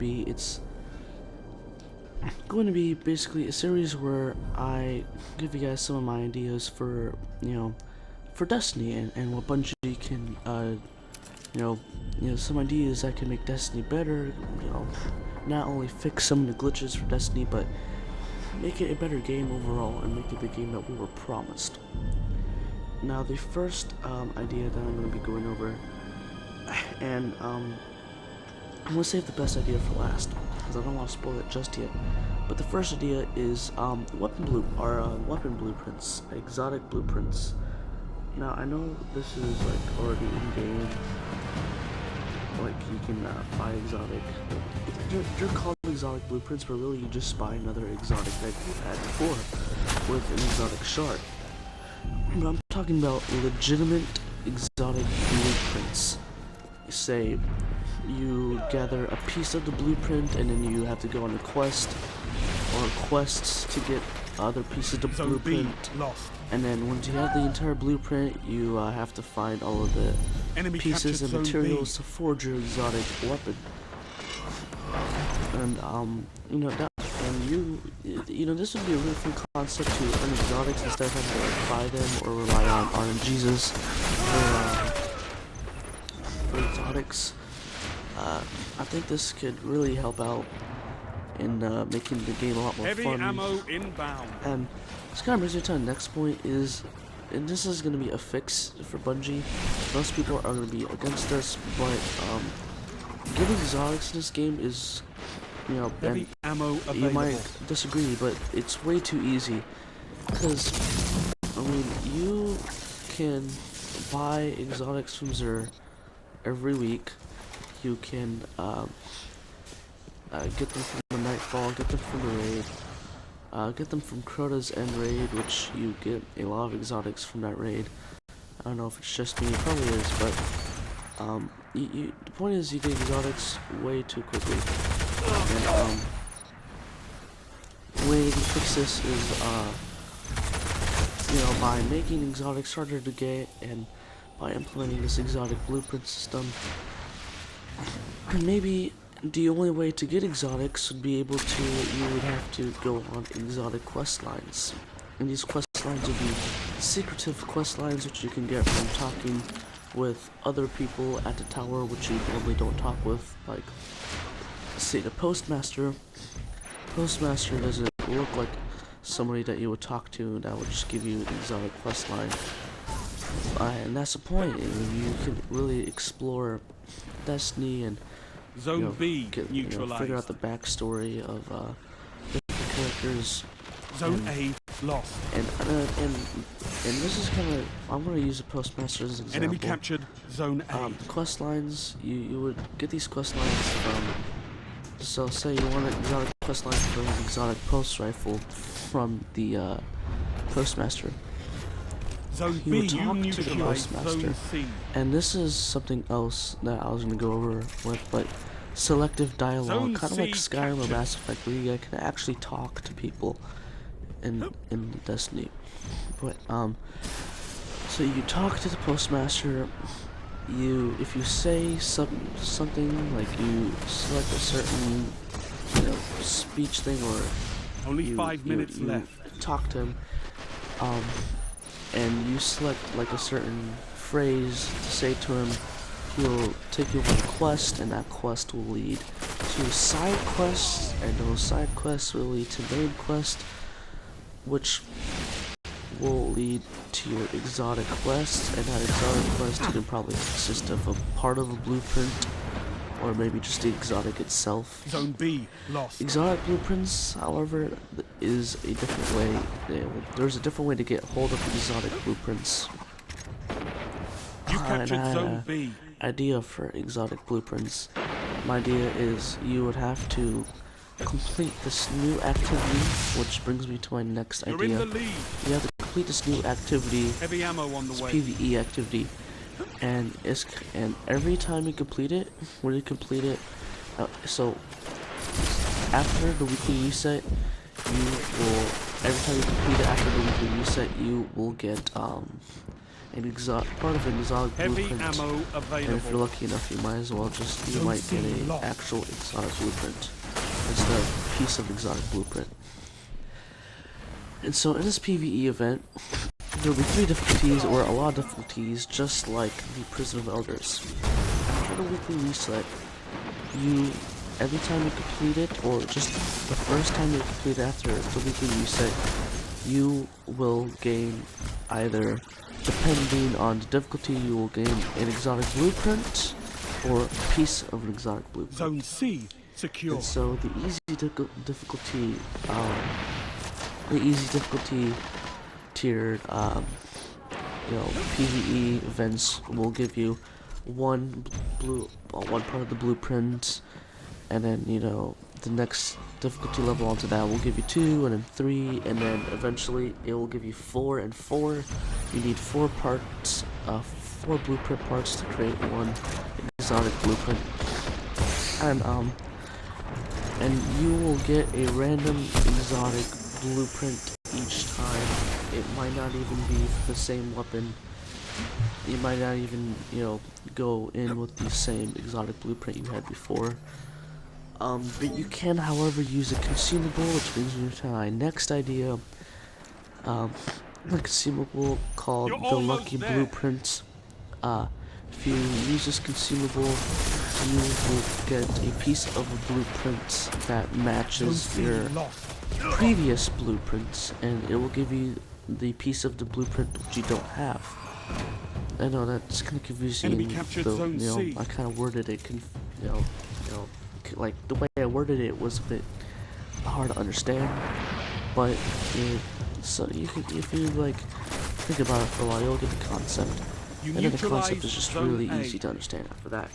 It's going to be basically a series where I give you guys some of my ideas for for Destiny and what Bungie can some ideas that can make Destiny better. Not only fix some of the glitches for Destiny, but make it a better game overall and make it the game that we were promised. Now, the first idea that I'm going to be going over, and I'm going to save the best idea for last, because I don't want to spoil it just yet. But the first idea is weapon blueprints, exotic blueprints. Now, I know this is like already in game, like you can buy exotic. They're called exotic blueprints, but really you just buy another exotic that you had before with an exotic shard. But I'm talking about legitimate exotic blueprints. Say you gather a piece of the blueprint and then you have to go on a quest or quests to get other pieces of the blueprint. And then once you have the entire blueprint, you have to find all of the pieces and materials to forge your exotic weapon. And this would be a really fun concept to earn exotics instead of having to like buy them or rely on RNGs for exotics. I think this could really help out in making the game a lot more Heavy fun. ammo inbound. And this kind of brings me to the next point and this is going to be a fix for Bungie. Most people are going to be against this, but getting exotics in this game is, Heavy ammo available. You might disagree, but it's way too easy. Because, you can buy exotics from Xur every week. You can get them from the Nightfall, get them from the raid, get them from Crota's end raid, which you get a lot of exotics from that raid. I don't know if it's just me, it probably is, but the point is you get exotics way too quickly. And the way to fix this is by making exotics harder to get and by implementing this exotic blueprint system. Maybe the only way to get exotics would be you would have to go on exotic quest lines. And these quest lines would be secretive quest lines which you can get from talking with other people at the tower which you normally don't talk with, like say the Postmaster. Postmaster doesn't look like somebody that you would talk to that would just give you an exotic quest line. And that's the point. You can really explore Destiny and Zone B neutralized. figure out the backstory of different characters. Zone A lost. And this is kind of, I'm going to use the Postmaster as an example. Enemy captured Zone A. Quest lines, you would get these quest lines from, so say you want an exotic quest line for an exotic post rifle from the Postmaster. Zone You B, would talk to the Postmaster, Zone C. and this is something else that I was going to go over with, but selective dialogue, Zone kind of C like Skyrim or captured. Mass Effect, where you can actually talk to people in Destiny. But so you talk to the Postmaster. If you say something like you select a certain speech thing, or Only 5 minutes left. talk to him, and you select like a certain phrase to say to him, he'll take you on a quest, and that quest will lead to side quests, and those side quests will lead to main quest, which will lead to your exotic quest, and that exotic quest can probably consist of a part of a blueprint, or maybe just the exotic itself. Zone B lost. Exotic blueprints, however, is a different way. There's a different way to get hold of exotic blueprints. You And captured I had Zone an B. idea for exotic blueprints. My idea is you would have to complete this new activity, which brings me to my next You're idea. in the lead. You have to complete this new activity, Heavy ammo on this the way. PvE activity, and every time you complete it, when you complete it, so after the weekly reset, every time you complete it after the weekly reset, you will get part of an exotic Heavy blueprint. ammo And if you're available. lucky enough, you might as well you Zone might C get an lost. actual exotic blueprint instead of a piece of exotic blueprint. And so in this PvE event, there will be 3 difficulties, or a lot of difficulties, just like the Prison of Elders. After the weekly reset, every time you complete it, or just the first time you complete it after the weekly reset, you will gain either, depending on the difficulty, you will gain an exotic blueprint or a piece of an exotic blueprint. Zone C secure. And so the easy difficulty, tiered, PvE events will give you one part of the blueprint, and then the next difficulty level onto that will give you 2, and then 3, and then eventually it will give you 4 and 4. You need 4 parts, 4 blueprint parts to create one exotic blueprint, and you will get a random exotic blueprint each time. It might not even be the same weapon. You might not even go in with the same exotic blueprint you had before. But you can, however, use a consumable, which brings me to my next idea. A consumable called You're the almost Lucky there. Blueprint. If you use this consumable, you will get a piece of a blueprint that Zone matches C your lost. previous blueprints, and it will give you the piece of the blueprint which you don't have. I know that's kind of confusing. Enemy captured though, Zone C. I kind of worded it, like the way I worded it was a bit hard to understand. But so you can, if you think about it for a while, you'll get the concept. You And then the concept neutralized is just Zone really A. easy to understand after that.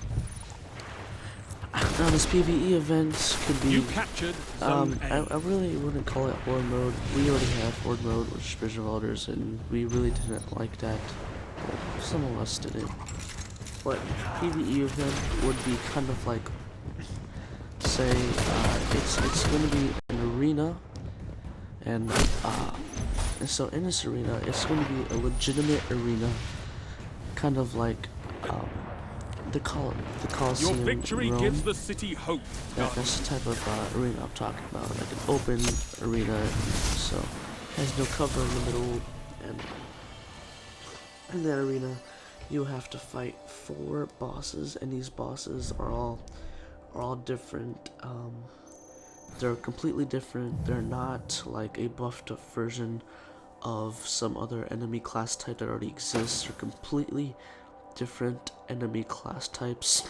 Now this PvE event could be You captured Zone A. I really wouldn't call it Horde mode. We already have Horde mode, which is Prison of Elders, and we really didn't like that. Well, some of us didn't. But PvE event would be kind of like, say, it's going to be an arena, and so in this arena, it's going to be a legitimate arena, kind of like the Colosseum. Your victory in Rome. gives the city hope. That's the type of arena I'm talking about, like an open arena, so has no cover in the middle, and in that arena you have to fight 4 bosses, and these bosses are all different. They're completely different. They're not like a buffed up version of some other enemy class type that already exists. They're completely different enemy class types.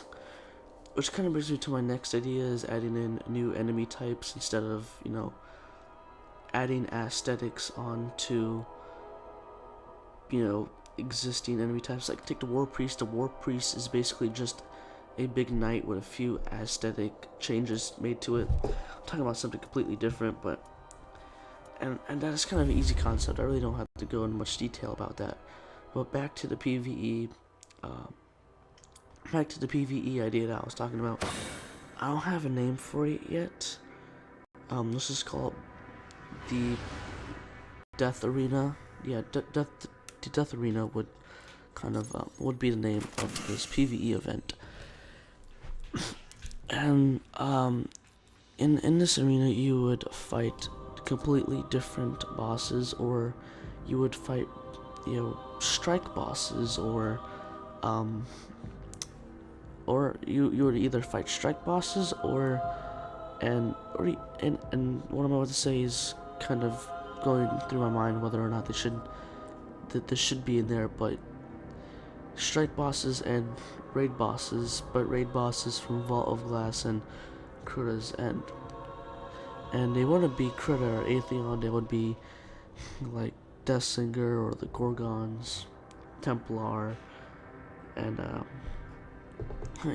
Which kind of brings me to my next idea, is adding in new enemy types instead of, adding aesthetics onto, existing enemy types. Like, take the War Priest. The War Priest is basically just a big knight with a few aesthetic changes made to it. I'm talking about something completely different, but, and that is kind of an easy concept. I really don't have to go into much detail about that. But back to the PvE, idea that I was talking about. I don't have a name for it yet. Let's just call it the Death Arena. Yeah, the Death Arena would kind of would be the name of this PvE event. And in this arena, you would fight completely different bosses, or you would fight strike bosses, or you would either fight strike bosses, and what I'm about to say is kind of going through my mind whether or not this should be in there, but strike bosses and raid bosses, but raid bosses from Vault of Glass and Cruta's End. And they wouldn't be Cruta or Atheon, they would be like Deathsinger or the Gorgons, Templar, and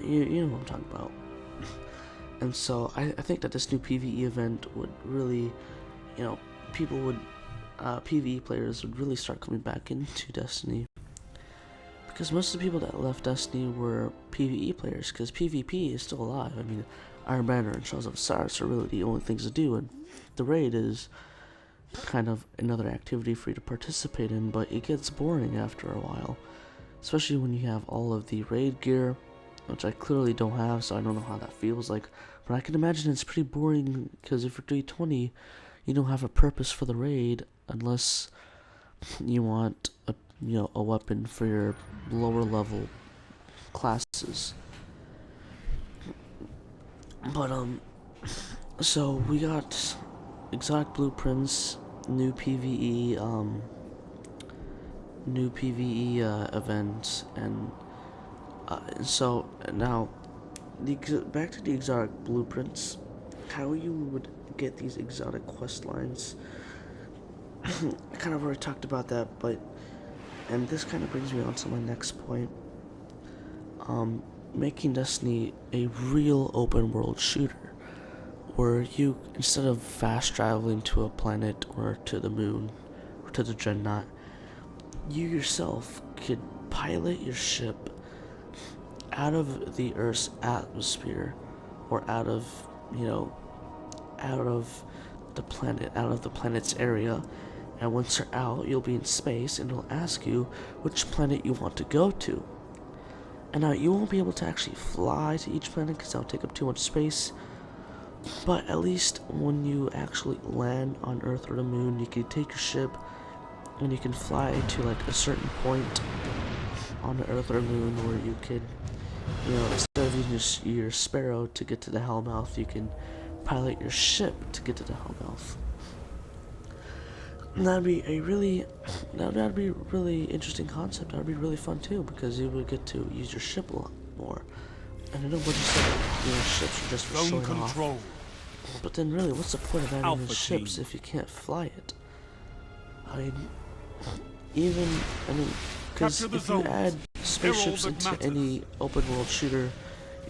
you know what I'm talking about. And so I think that this new PvE event would really, people would, PvE players would really start coming back into Destiny. Because most of the people that left Destiny were PvE players, because PvP is still alive. I mean, Iron Banner and Shadows of Osiris are really the only things to do, and the raid is kind of another activity for you to participate in, but it gets boring after a while, especially when you have all of the raid gear, which I clearly don't have, so I don't know how that feels like, but I can imagine it's pretty boring, because if you're D20, you don't have a purpose for the raid, unless you want a weapon for your lower level classes. But so we got exotic blueprints, new PvE events, and so now back to the exotic blueprints. How you would get these exotic quest lines? I kind of already talked about that, and this kind of brings me on to my next point. Making Destiny a real open world shooter, where you, instead of fast traveling to a planet or to the moon or to the Dreadnought, you yourself could pilot your ship out of the Earth's atmosphere, or out of the planet, out of the planet's area, and once you're out, you'll be in space, and it'll ask you which planet you want to go to. And now, you won't be able to actually fly to each planet, because that'll take up too much space, but at least when you actually land on Earth or the moon, you can take your ship, and you can fly to like a certain point on the Earth or moon, where you can, instead of using your Sparrow to get to the Hellmouth, you can pilot your ship to get to the Hellmouth. And that'd be a really interesting concept. That'd be really fun too, because you would get to use your ship a lot more. And I know what you said, ships are just for showing off. But then really, what's the point of having these ships if you can't fly it? Because if you add spaceships into any open world shooter,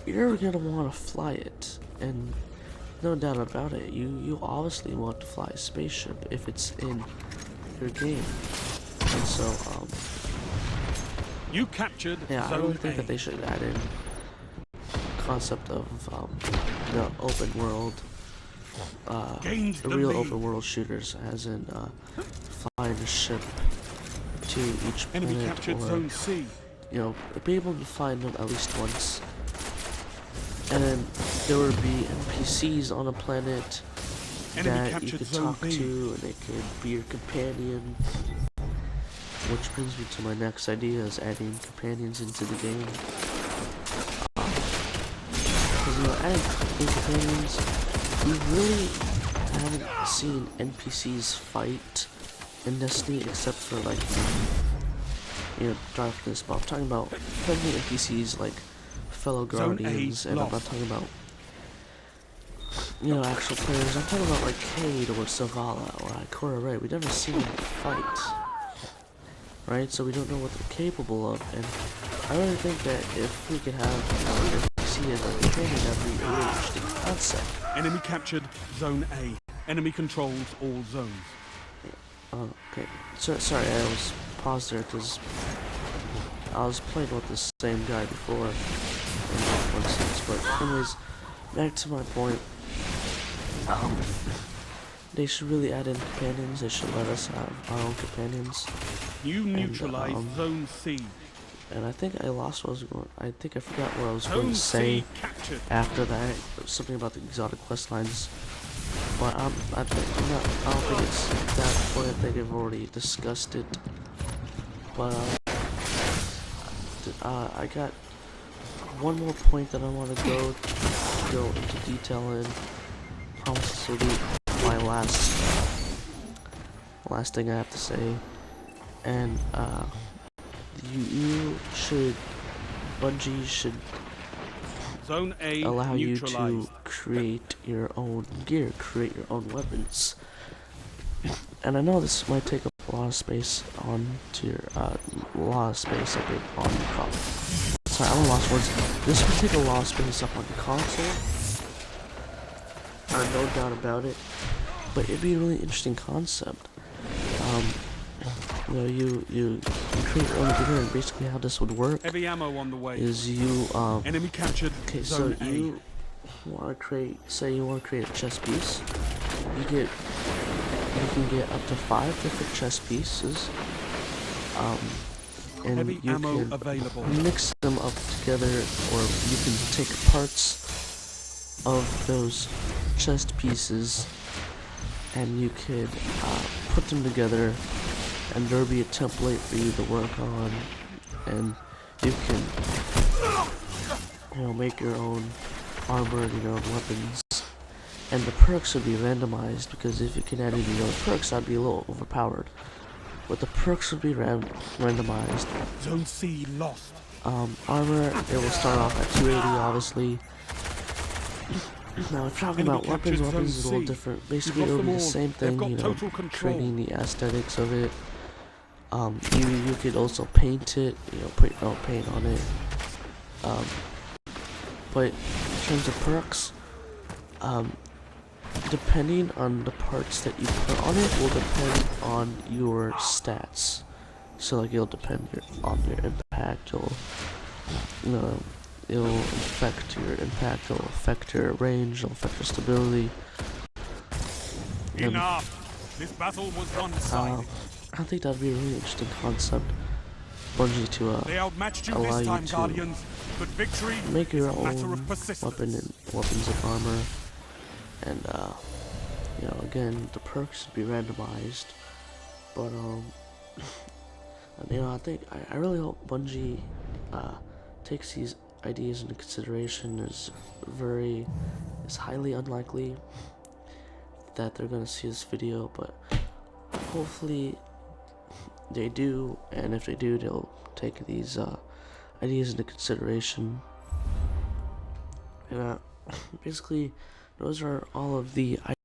you're gonna want to fly it, and no doubt about it, you obviously want to fly a spaceship if it's in your game. And so, you captured I really think that they should add in concept of open world, real open world shooters, as in flying a ship to each planet, or Zone C. Be able to find them at least once. And then there would be NPCs on a planet that you could talk to, and they could be your companion. Which brings me to my next idea, is adding companions into the game. Because adding companions, we really haven't seen NPCs fight in Destiny, except for like Darkness. But I'm talking about friendly NPCs like fellow Guardians, and I'm not talking about actual players. I'm talking about like Cade or Zavala or Ikora Ray. We've never seen them fight, right? So we don't know what they're capable of, and I really think that if we could have an NPC as a companion, that'd be a really interesting concept. Enemy captured Zone A. Enemy controls all zones. Okay. Sorry, I was paused there because I was playing with the same guy before. But anyways, back to my point. They should really add in companions. They should let us have our own companions. You neutralized Zone C. And I think I lost what I was going. I think I forgot what I was going to say after that. Something about the exotic quest lines. But I don't think it's that point. I think I've already discussed it. But I got one more point that I want to go into detail in. I promise this will be my last thing I have to say. And Bungie should Zone A allow you to create your own gear, create your own weapons. And I know this might take up a lot of space on Sorry, I'm lost words. This would take a lot of space up on the console. No doubt about it. But it'd be a really interesting concept. You create your own gear, and basically how this would work ammo on the way. is you enemy captured. Okay, Zone so you want to create, say you want to create a chest piece. You get you can get up to 5 different chest pieces. And Heavy you ammo can available. mix them up together, or you can take parts of those chest pieces and you could put them together, and there'll be a template for you to work on, and you can, make your own armor and your own weapons. And the perks would be randomized, because if you can add any other perks, that'd be a little overpowered. But the perks would be randomized. Zone C lost. Armor, it will start off at 280, obviously. Now, if you're talking about weapons is a little different. Basically, it'll be the same thing, creating the aesthetics of it. You could also paint it, put your own paint on it. But in terms of perks, depending on the parts that you put on it will depend on your stats. So like it'll depend on your impact, it'll affect your impact, it'll affect your range, it'll affect your stability. Enough! This battle was one-sided. I think that'd be a really interesting concept, Bungie, they outmatched you allow this time, you to Guardians, but victory make your is a matter own of persistence. weapons and armor. And again, the perks would be randomized, but I think I really hope Bungie takes these ideas into consideration. It's highly unlikely that they're gonna see this video, but hopefully they do, and if they do, they'll take these ideas into consideration. And basically, those are all of the